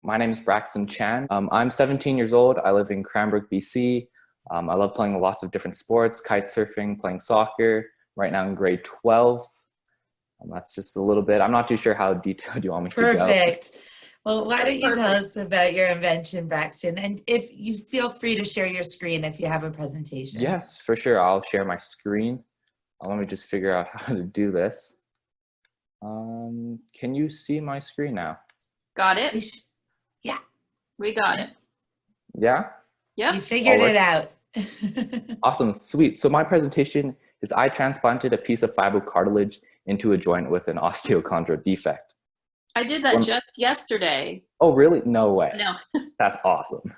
My name is Braxton Chan. I'm 17 years old. I live in Cranbrook, BC. I love playing lots of different sports, kite surfing, playing soccer. Right now in grade 12. That's just a little bit. I'm not too sure how detailed you want me to go. Perfect. Well, why don't you tell us about your invention, Braxton? And if you feel free to share your screen if you have a presentation. Yes, for sure. I'll share my screen. Let me just figure out how to do this. Can you see my screen now? Got it? Yeah. We got it. Yeah? Yeah. You figured it out. Awesome, sweet. So my presentation is I transplanted a piece of fibrocartilage into a joint with an osteochondral defect. I did that just yesterday. Oh, really? No way. No. That's awesome.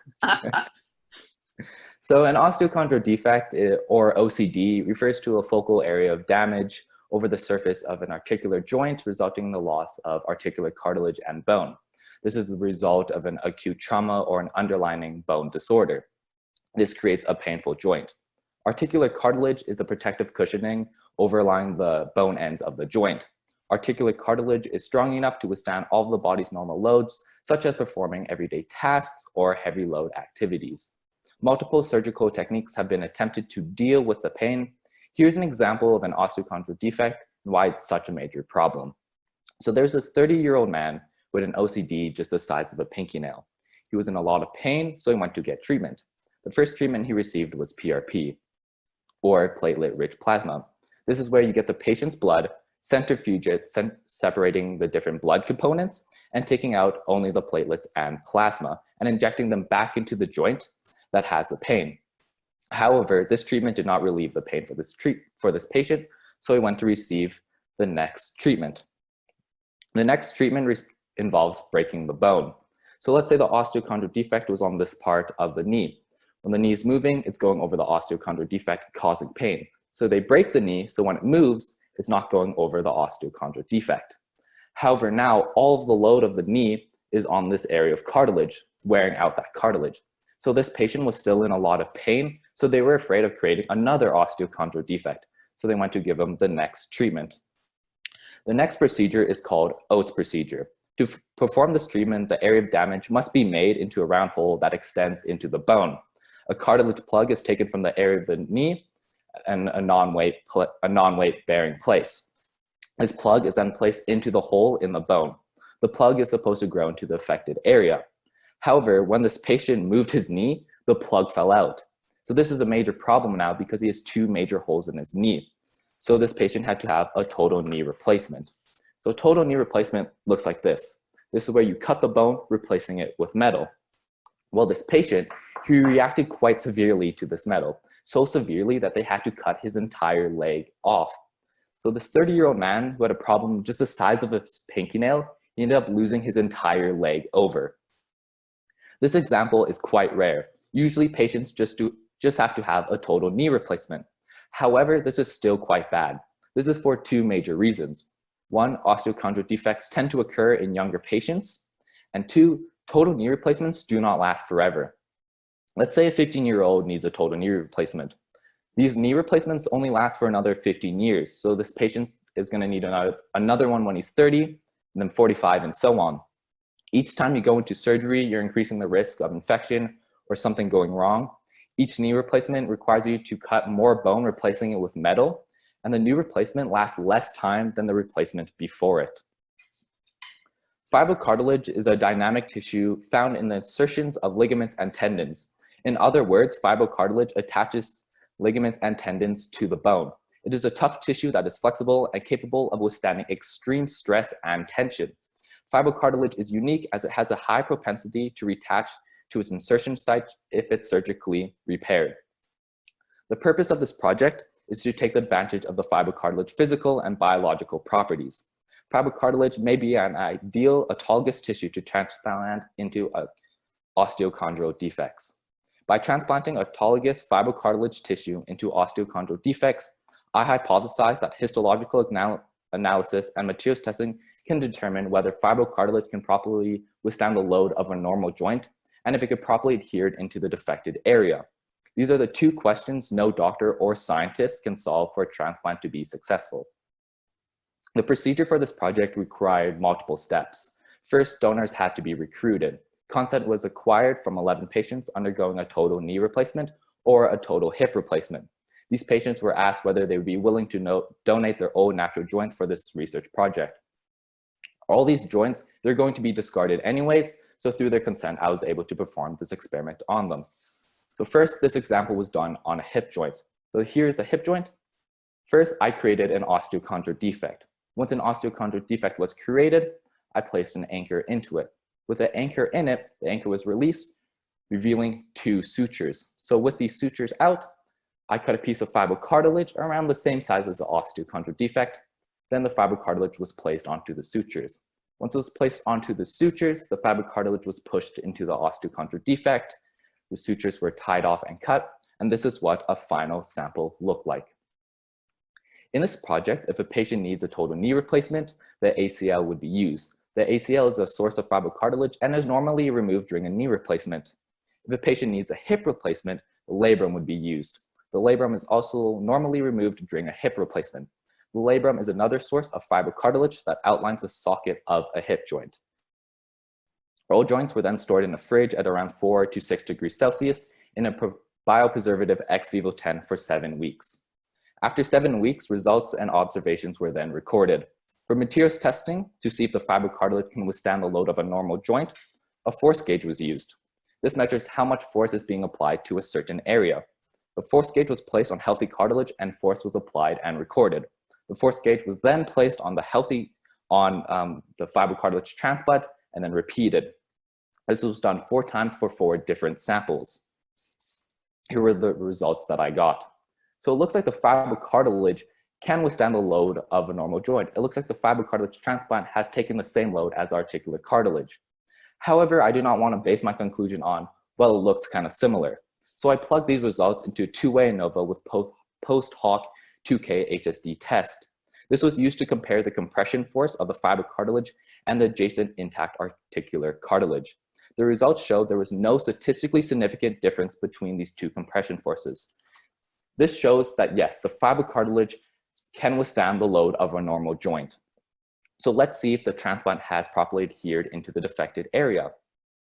So an osteochondral defect, or OCD, refers to a focal area of damage over the surface of an articular joint, resulting in the loss of articular cartilage and bone. This is the result of an acute trauma or an underlying bone disorder. This creates a painful joint. Articular cartilage is the protective cushioning overlying the bone ends of the joint. Articular cartilage is strong enough to withstand all of the body's normal loads, such as performing everyday tasks or heavy load activities. Multiple surgical techniques have been attempted to deal with the pain. Here's an example of an osteochondral defect and why it's such a major problem. So there's this 30-year-old man with an OCD just the size of a pinky nail. He was in a lot of pain, so he went to get treatment. The first treatment he received was PRP, or platelet-rich plasma. This is where you get the patient's blood, centrifuge it, separating the different blood components, and taking out only the platelets and plasma, and injecting them back into the joint that has the pain. However, this treatment did not relieve the pain for this patient, so he went to receive the next treatment. The next treatment involves breaking the bone. So let's say the osteochondral defect was on this part of the knee. When the knee is moving, it's going over the osteochondral defect, causing pain. So they break the knee, so when it moves, it's not going over the osteochondral defect. However, now all of the load of the knee is on this area of cartilage, wearing out that cartilage. So this patient was still in a lot of pain, so they were afraid of creating another osteochondral defect. So they went to give him the next treatment. The next procedure is called Oats Procedure. To perform this treatment, the area of damage must be made into a round hole that extends into the bone. A cartilage plug is taken from the area of the knee and a non-weight bearing place. This plug is then placed into the hole in the bone. The plug is supposed to grow into the affected area. However, when this patient moved his knee, the plug fell out. So this is a major problem now because he has two major holes in his knee. So this patient had to have a total knee replacement. So total knee replacement looks like this. This is where you cut the bone, replacing it with metal. Well, this patient, he reacted quite severely to this metal, so severely that they had to cut his entire leg off. So this 30-year-old man who had a problem just the size of his pinky nail, he ended up losing his entire leg over. This example is quite rare. Usually patients just have to have a total knee replacement. However, this is still quite bad. This is for two major reasons. One, osteochondral defects tend to occur in younger patients. And two, total knee replacements do not last forever. Let's say a 15-year-old needs a total knee replacement. These knee replacements only last for another 15 years. So this patient is going to need another one when he's 30, and then 45, and so on. Each time you go into surgery, you're increasing the risk of infection or something going wrong. Each knee replacement requires you to cut more bone, replacing it with metal, and the new replacement lasts less time than the replacement before it. Fibrocartilage is a dynamic tissue found in the insertions of ligaments and tendons. In other words, fibrocartilage attaches ligaments and tendons to the bone. It is a tough tissue that is flexible and capable of withstanding extreme stress and tension. Fibrocartilage is unique as it has a high propensity to reattach to its insertion site if it's surgically repaired. The purpose of this project is to take advantage of the fibrocartilage physical and biological properties. Fibrocartilage may be an ideal autologous tissue to transplant into osteochondral defects. By transplanting autologous fibrocartilage tissue into osteochondral defects, I hypothesize that histological analysis and materials testing can determine whether fibrocartilage can properly withstand the load of a normal joint and if it could properly adhere into the defected area. These are the two questions no doctor or scientist can solve for a transplant to be successful. The procedure for this project required multiple steps. First, donors had to be recruited. Consent was acquired from 11 patients undergoing a total knee replacement or a total hip replacement. These patients were asked whether they would be willing to donate their own natural joints for this research project. All these joints, they're going to be discarded anyways, so through their consent, I was able to perform this experiment on them. So first, this example was done on a hip joint. So here's a hip joint. First, I created an osteochondral defect. Once an osteochondral defect was created, I placed an anchor into it. With the anchor in it, the anchor was released, revealing 2 sutures. So with these sutures out, I cut a piece of fibrocartilage around the same size as the osteochondral defect. Then the fibrocartilage was placed onto the sutures. Once it was placed onto the sutures, the fibrocartilage was pushed into the osteochondral defect. The sutures were tied off and cut, and this is what a final sample looked like. In this project, if a patient needs a total knee replacement, the ACL would be used. The ACL is a source of fibrocartilage and is normally removed during a knee replacement. If a patient needs a hip replacement, the labrum would be used. The labrum is also normally removed during a hip replacement. The labrum is another source of fibrocartilage that outlines the socket of a hip joint. All joints were then stored in a fridge at around 4 to 6 degrees Celsius in a biopreservative ex vivo tent for 7 weeks. After 7 weeks, results and observations were then recorded. For materials testing, to see if the fibrocartilage can withstand the load of a normal joint, a force gauge was used. This measures how much force is being applied to a certain area. The force gauge was placed on healthy cartilage and force was applied and recorded. The force gauge was then placed on the fibrocartilage transplant and then repeated. This was done 4 times for 4 different samples. Here were the results that I got. So it looks like the fibrocartilage can withstand the load of a normal joint. It looks like the fibrocartilage transplant has taken the same load as articular cartilage. However, I do not want to base my conclusion on, well, it looks kind of similar. So I plugged these results into a 2-way ANOVA with post hoc 2K HSD test. This was used to compare the compression force of the fibrocartilage and the adjacent intact articular cartilage. The results showed there was no statistically significant difference between these 2 compression forces. This shows that yes, the fibrocartilage can withstand the load of a normal joint. So let's see if the transplant has properly adhered into the defected area.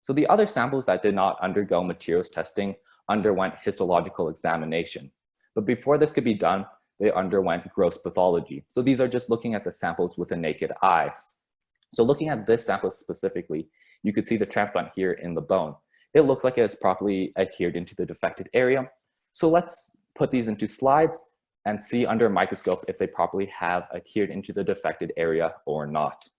So the other samples that did not undergo materials testing underwent histological examination. But before this could be done, they underwent gross pathology. So these are just looking at the samples with a naked eye. So looking at this sample specifically, you could see the transplant here in the bone. It looks like it has properly adhered into the defected area. So let's put these into slides and see under a microscope if they properly have adhered into the defected area or not.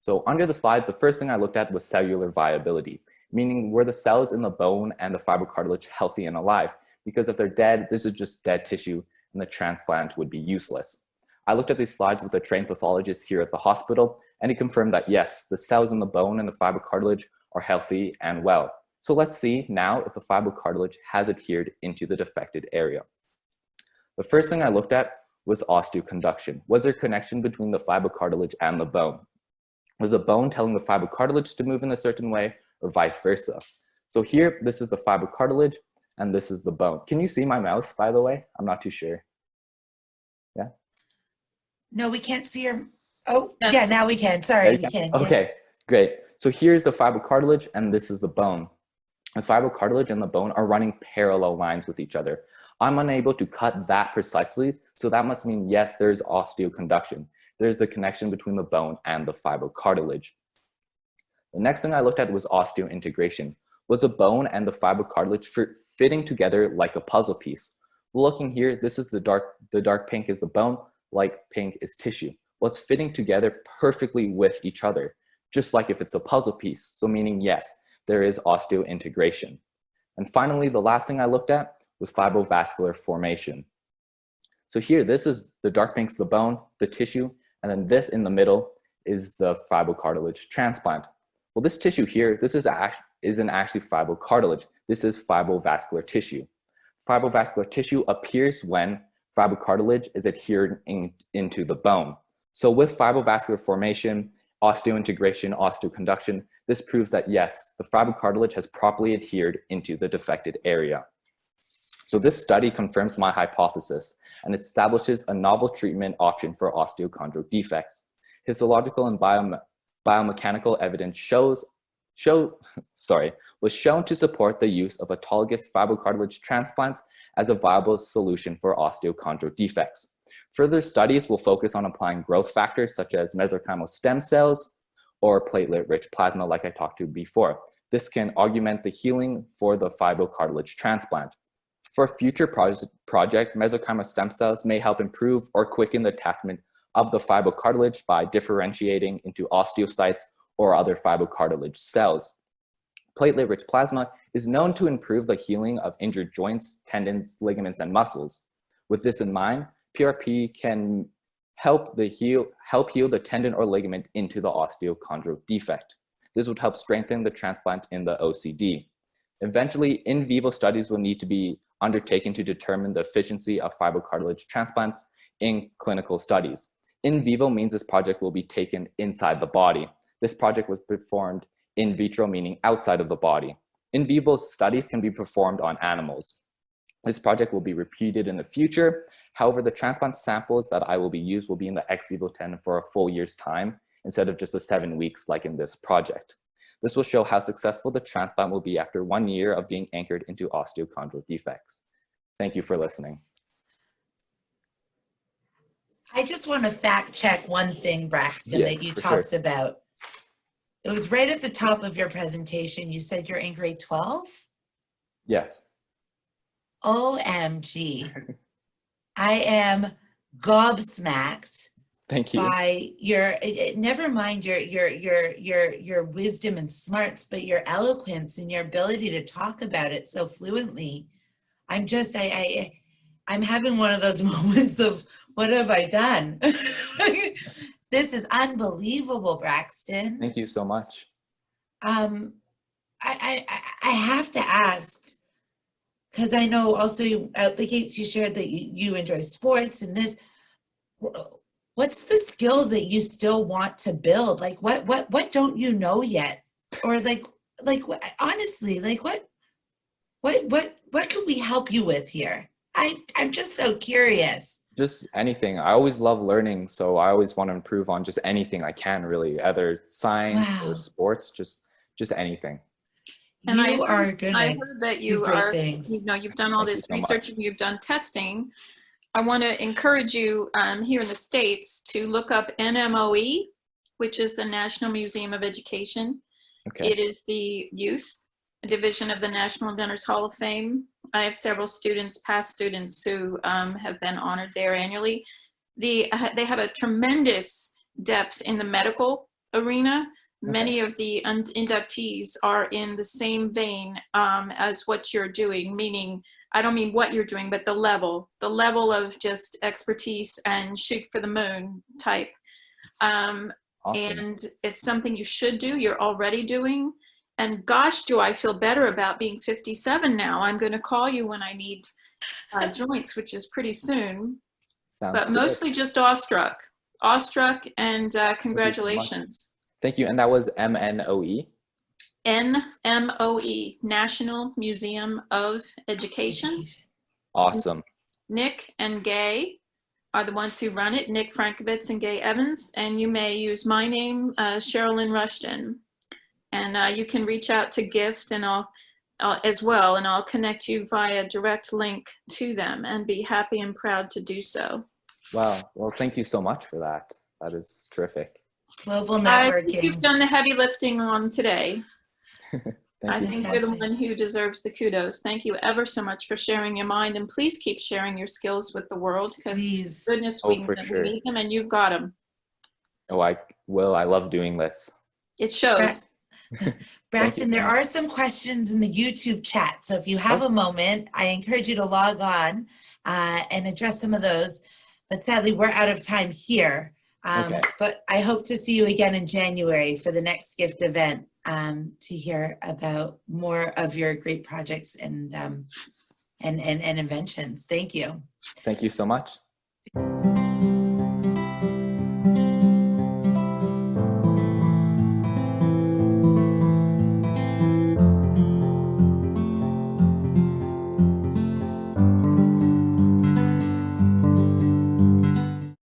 So under the slides, the first thing I looked at was cellular viability, meaning were the cells in the bone and the fibrocartilage healthy and alive? Because if they're dead, this is just dead tissue and the transplant would be useless. I looked at these slides with a trained pathologist here at the hospital, and he confirmed that yes, the cells in the bone and the fibrocartilage are healthy and well. So let's see now if the fibrocartilage has adhered into the defected area. The first thing I looked at was osteoconduction. Was there connection between the fibrocartilage and the bone? Was the bone telling the fibrocartilage to move in a certain way or vice versa? So here, this is the fibrocartilage and this is the bone. Can you see my mouse, by the way? I'm not too sure. Yeah? No, we can't see your, oh, Yes. yeah, now we can. Sorry, we can. Okay, Yeah. great. So here's the fibrocartilage and this is the bone. The fibrocartilage and the bone are running parallel lines with each other. I'm unable to cut that precisely, so that must mean yes, there's osteoconduction. There's the connection between the bone and the fibrocartilage. The next thing I looked at was osteointegration. Was the bone and the fibrocartilage fitting together like a puzzle piece? Looking here, this is the dark pink is the bone, light pink is tissue. Well, it's fitting together perfectly with each other, just like if it's a puzzle piece. So meaning yes, there is osteointegration. And finally, the last thing I looked at was fibrovascular formation. So here, this is the dark pink's the bone, the tissue, and then this in the middle is the fibrocartilage transplant. Well, this tissue here, this isn't actually fibrocartilage. This is fibrovascular tissue. Fibrovascular tissue appears when fibrocartilage is adhered into the bone. So with fibrovascular formation, osteointegration, osteoconduction, this proves that yes, the fibrocartilage has properly adhered into the defected area. So this study confirms my hypothesis and establishes a novel treatment option for osteochondral defects. Histological and biomechanical evidence shows was shown to support the use of autologous fibrocartilage transplants as a viable solution for osteochondral defects. Further studies will focus on applying growth factors such as mesenchymal stem cells or platelet-rich plasma like I talked to before. This can augment the healing for the fibrocartilage transplant. For a future project, mesenchymal stem cells may help improve or quicken the attachment of the fibrocartilage by differentiating into osteocytes or other fibrocartilage cells. Platelet-rich plasma is known to improve the healing of injured joints, tendons, ligaments, and muscles. With this in mind, PRP can help heal the tendon or ligament into the osteochondral defect. This would help strengthen the transplant in the OCD. Eventually, in vivo studies will need to be undertaken to determine the efficiency of fibrocartilage transplants in clinical studies. In vivo means this project will be taken inside the body. This project was performed in vitro, meaning outside of the body. In vivo studies can be performed on animals. This project will be repeated in the future. However, the transplant samples that I will be used will be in the ex vivo tendon for a full year's time instead of just the 7 weeks like in this project. This will show how successful the transplant will be after 1 year of being anchored into osteochondral defects. Thank you for listening. I just want to fact check one thing, Braxton, Yes, that you for talked sure. about. It was right at the top of your presentation. You said you're in grade 12? Yes. OMG. I am gobsmacked Thank you. by your, never mind your wisdom and smarts, but your eloquence and your ability to talk about it so fluently. I'm just, I'm having one of those moments of, what have I done? This is unbelievable, Braxton. Thank you so much. I have to ask, because I know also out the gates you shared that you enjoy sports and this. What's the skill that you still want to build? Like what don't you know yet? Or like honestly, like what can we help you with here? I'm just so curious. Just anything. I always love learning, so I always want to improve on just anything I can, really, either science or sports, just anything. And you are I gonna heard that do you great are, things. you know, you've done all Thank you this so research much. and you've done testing. I want to encourage you here in the States to look up NMOE, which is the National Museum of Education. Okay. It is the youth division of the National Inventors Hall of Fame. I have several students, past students, who have been honored there annually. They have a tremendous depth in the medical arena. Okay. Many of the inductees are in the same vein as what you're doing, meaning, I don't mean what you're doing, but the level of just expertise and shoot for the moon type. Awesome. And it's something you should do, you're already doing. And gosh, do I feel better about being 57 now. I'm going to call you when I need joints, which is pretty soon. Sounds but good. mostly just awestruck, and congratulations. Thank you. And that was MNOE? NMOE, National Museum of Education. Awesome. Nick and Gay are the ones who run it, Nick Frankovitz and Gay Evans, and you may use my name, Sherilyn Rushton. And you can reach out to Gift and I'll as well, and I'll connect you via direct link to them and be happy and proud to do so. Wow. Well, thank you so much for that. That is terrific. Global I networking. think you've done the heavy lifting on today. I think you're the Fantastic. one who deserves the kudos. Thank you ever so much for sharing your mind, and please keep sharing your skills with the world, because Please. goodness, Oh, we for sure. need them, and you've got them. Oh, I will. I love doing this. It shows. Braxton, there are some questions in the YouTube chat. So if you have a moment, I encourage you to log on and address some of those. But sadly, we're out of time here. Okay. But I hope to see you again in January for the next gift event to hear about more of your great projects and inventions. Thank you. Thank you so much.